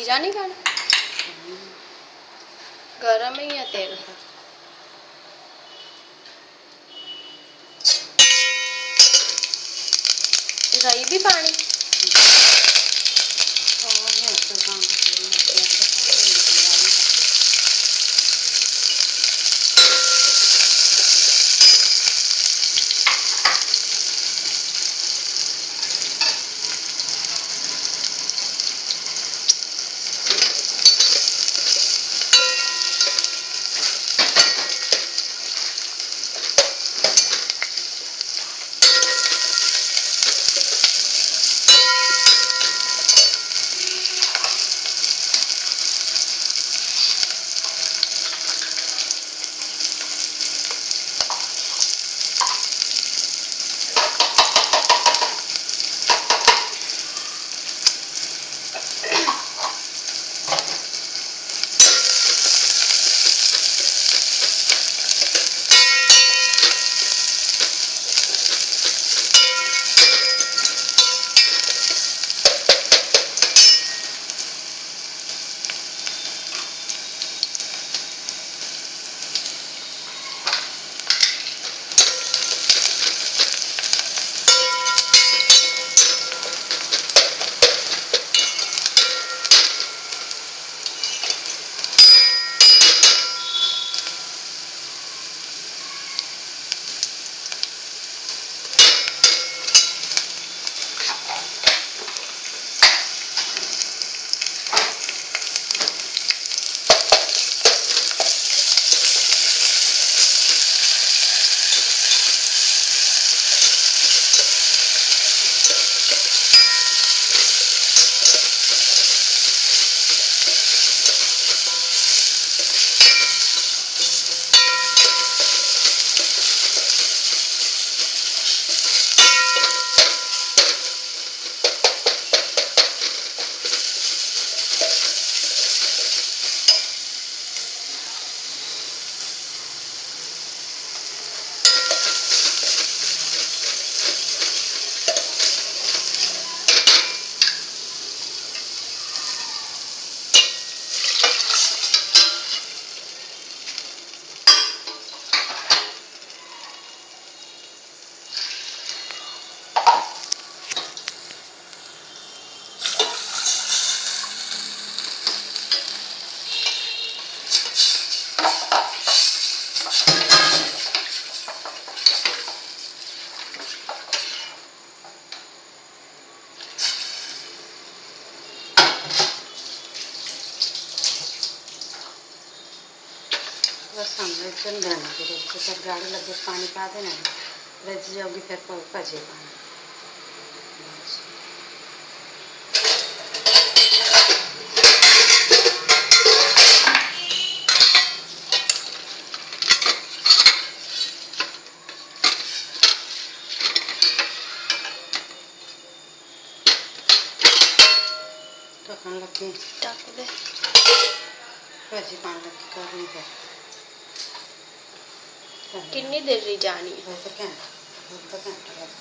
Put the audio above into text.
जा नहीं खाना गरम ही है तेल राई भी पानी बस हम चल देना फिर गाड़ी लगे पानी पा देना रज जाओगी फिर पचे पानी ढक्कन लगे ढक दे भाजी पानी लगे करनी फिर कितनी देर रही जानी है घंटा लग